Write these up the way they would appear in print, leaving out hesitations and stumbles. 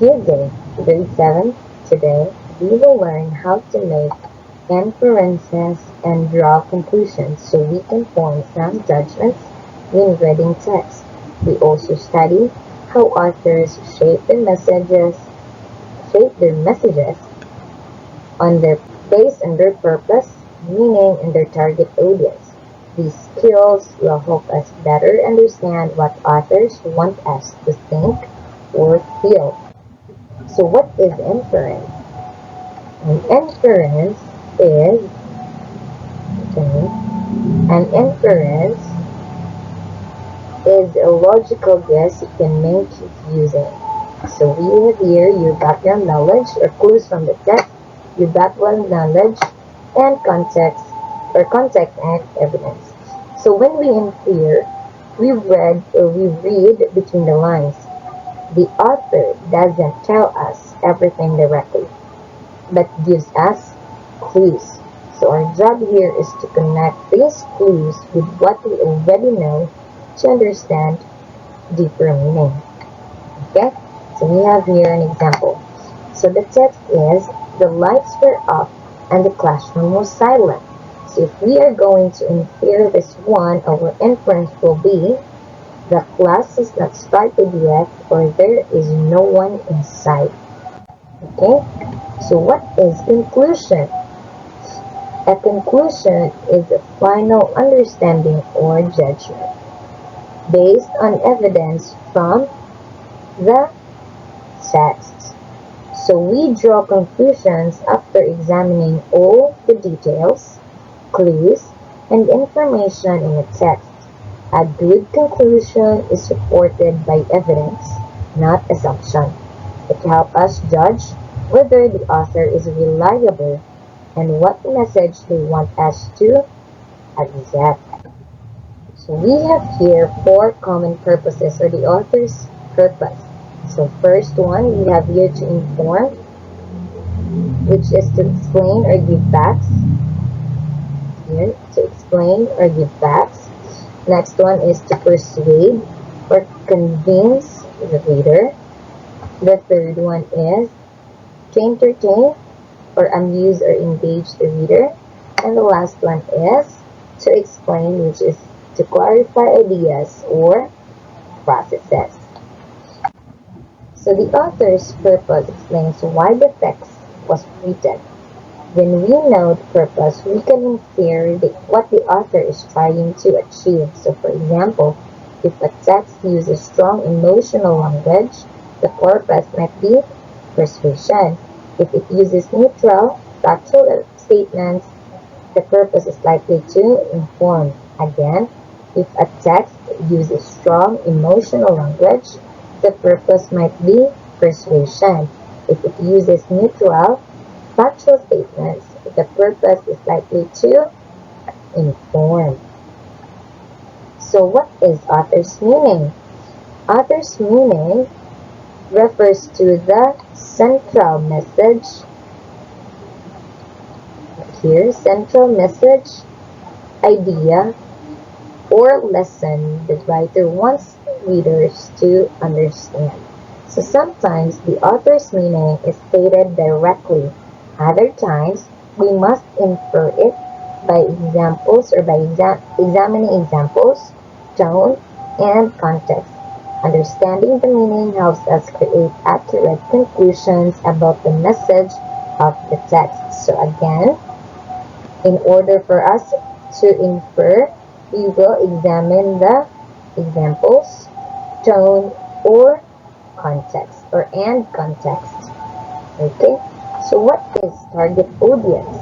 Good day, grade 7. Today, we will learn how to make inferences and draw conclusions so we can form some judgments when reading text. We also study how authors shape their messages on their based on their purpose, meaning, and their target audience. These skills will help us better understand what authors want us to think or feel. So what is inference? An inference is okay, an inference is a logical guess you can make using. So we have here your background knowledge or clues from the text, your background knowledge, and context and evidence. So when we infer, we read between the lines. The author doesn't tell us everything directly, but gives us clues. So our job here is to connect these clues with what we already know to understand deeper meaning. Okay? So we have here an example. So the text is, the lights were off and the classroom was silent. So if we are going to infer this one, our inference will be, the class has not started yet, or there is no one inside. Okay? So what is conclusion? A conclusion is a final understanding or judgment based on evidence from the text. So we draw conclusions after examining all the details, clues, and information in the text. A good conclusion is supported by evidence, not assumption. It helps us judge whether the author is reliable and what message they want us to accept. So we have here 4 common purposes or the author's purpose. So first one, we have here to inform, which is to explain or give facts. Here, to explain or give facts. Next one is to persuade or convince the reader. The third one is to entertain or amuse or engage the reader. And the last one is to explain, which is to clarify ideas or processes. So the author's purpose explains why the text was written. When we know the purpose, we can infer what the author is trying to achieve. So for example, if a text uses strong emotional language, the purpose might be persuasion. If it uses neutral, factual statements, the purpose is likely to inform. Again, if a text uses strong emotional language, the purpose might be persuasion. If it uses neutral, factual statements, the purpose is likely to inform. So what is author's meaning? Author's meaning refers to the central message. Here, central message, idea, or lesson the writer wants readers to understand. So sometimes the author's meaning is stated directly. Other times, we must infer it by examples or by examining examples, tone, and context. Understanding the meaning helps us create accurate conclusions about the message of the text. So again, in order for us to infer, we will examine the examples, tone, or context, and context. Okay? So what is target audience?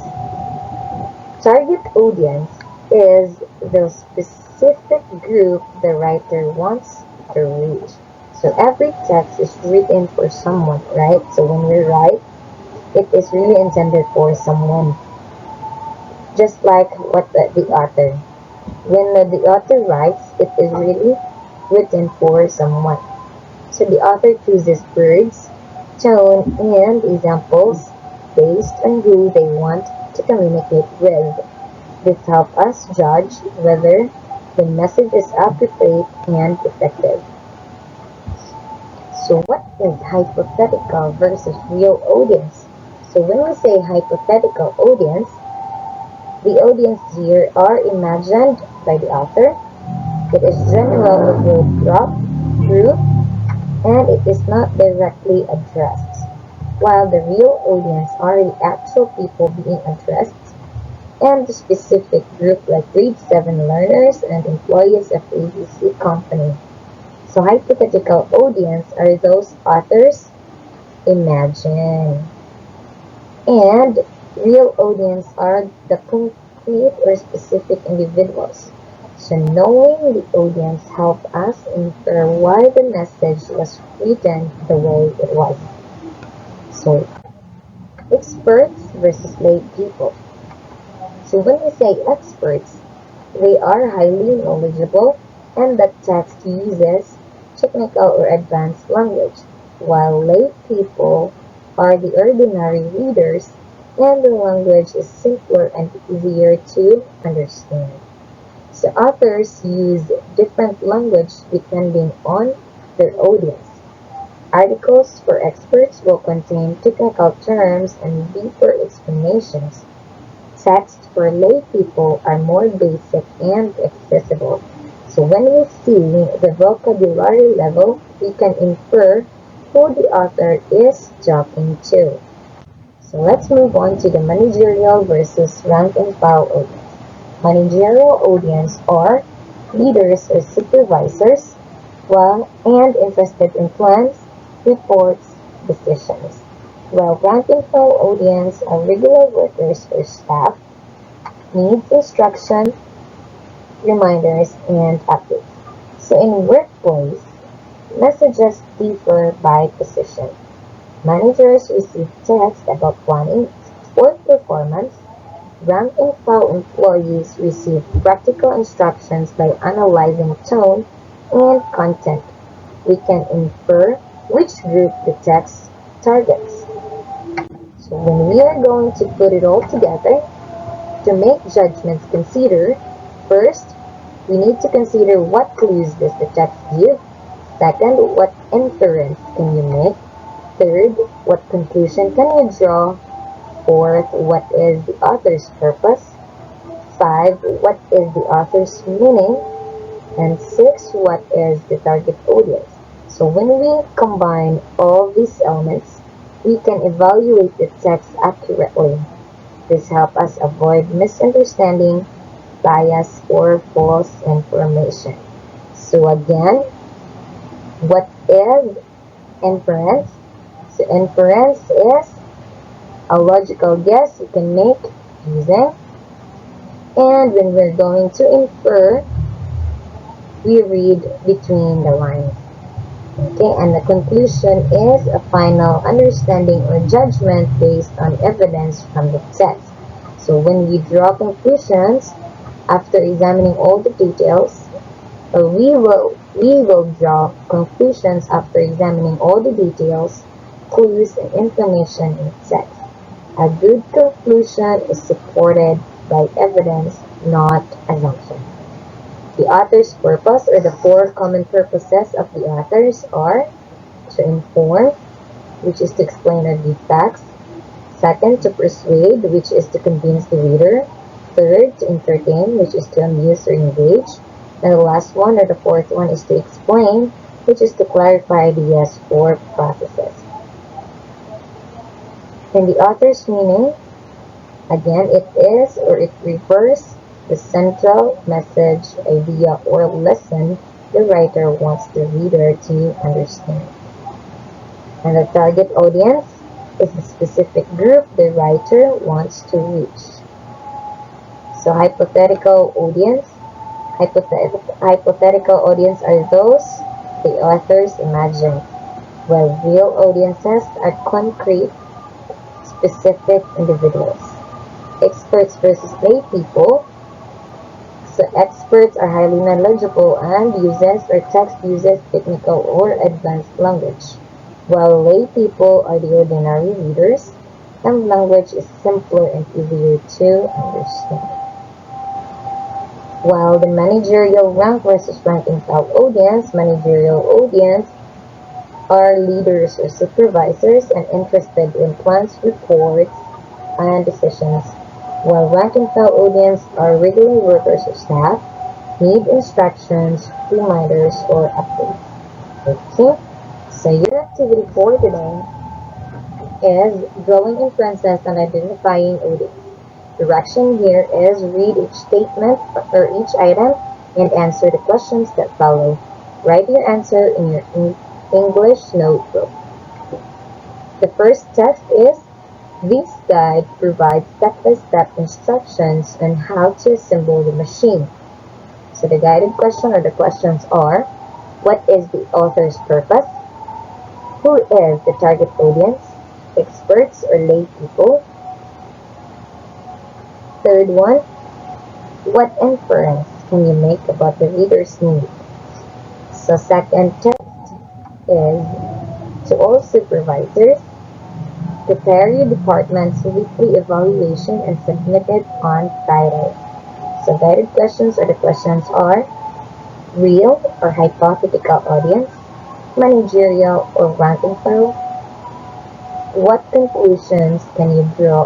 Target audience is the specific group the writer wants to reach. So every text is written for someone, right? So when we write, it is really intended for someone. Just like what the author. When the author writes, it is really written for someone. So the author chooses words, tone, and examples based on who they want to communicate with. This helps us judge whether the message is appropriate and effective. So So what is hypothetical versus real audience? So when we say hypothetical audience, the audience here are imagined by the author. It is general group and it is not directly addressed, while the real audience are the actual people being addressed and the specific group like grade 7 learners and employees of ABC company. So hypothetical audience are those authors imagine, and real audience are the concrete or specific individuals. So knowing the audience help us infer why the message was written the way it was. So experts versus lay people. So when we say experts, they are highly knowledgeable and the text uses technical or advanced language, while lay people are the ordinary readers and the language is simpler and easier to understand. So authors use different language depending on their audience. Articles for experts will contain technical terms and deeper explanations. Texts for lay people are more basic and accessible. So when we see the vocabulary level, we can infer who the author is talking to. So let's move on to the managerial versus rank and file audience. Managerial audience are leaders or supervisors, while and interested in plans, reports, decisions. While rank and file audience are regular workers or staff, needs instruction, reminders, and updates. So in workplace, messages differ by position. Managers receive text about planning or performance. Rank and file employees receive practical instructions by analyzing tone and content. We can infer which group the text targets. So when we are going to put it all together, to make judgments, consider first, we need to consider what clues does the text give. Second, what inference can you make? Third, what conclusion can you draw? Fourth, what is the author's purpose? 5, what is the author's meaning? And 6, what is the target audience? So when we combine all these elements, we can evaluate the text accurately. This helps us avoid misunderstanding, bias, or false information. So again, what is inference? So inference is a logical guess you can make using, and when we're going to infer, we read between the lines. Okay, and the conclusion is a final understanding or judgment based on evidence from the text. So when we draw conclusions after examining all the details, or we will draw conclusions after examining all the details, clues, and information in the text. A good conclusion is supported by evidence, not assumption. The author's purpose, or the 4 common purposes of the authors, are to inform, which is to explain or give facts. Second, to persuade, which is to convince the reader. Third, to entertain, which is to amuse or engage. And the last one, or the 4th one, is to explain, which is to clarify ideas or processes. And the author's meaning, again, it is or it refers the central message, idea, or lesson the writer wants the reader to understand. And the target audience is the specific group the writer wants to reach. So hypothetical audience are those the authors imagine, while real audiences are concrete, specific individuals. Experts versus lay people. So experts are highly knowledgeable and text uses technical or advanced language, while lay people are the ordinary readers and language is simpler and easier to understand. While the managerial rank versus rank and file audience, managerial audience are leaders or supervisors and interested in plans, reports, and decisions, while rank-and-file audience are regular workers or staff, need instructions, reminders, or updates. Okay, so your activity for today is drawing inferences and identifying audience. Direction here is read each statement or each item and answer the questions that follow. Write your answer in your English notebook. The first text is: this guide provides step-by-step instructions on how to assemble the machine. So the guided question or the questions are: what is the author's purpose? Who is the target audience? Experts or lay people? Third one, what inference can you make about the reader's need? So second text is: to all supervisors, prepare your department's weekly evaluation and submit it on Friday. So guided questions or the questions are: real or hypothetical audience, managerial or rank and file, what conclusion can you draw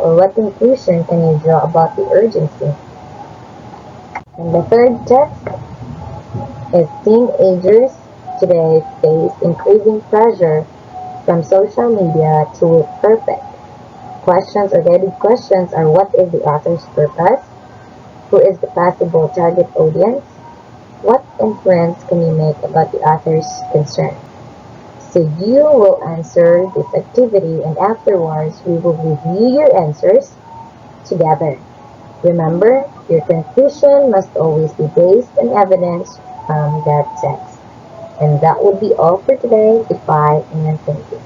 about the urgency? And the third text is: teenagers today face increasing pressure from social media to look perfect. Questions or guided questions are: what is the author's purpose? Who is the possible target audience? What inference can you make about the author's concern? So you will answer this activity and afterwards we will review your answers together. Remember, your conclusion must always be based on evidence from that text. And that would be all for today. Goodbye and thank you.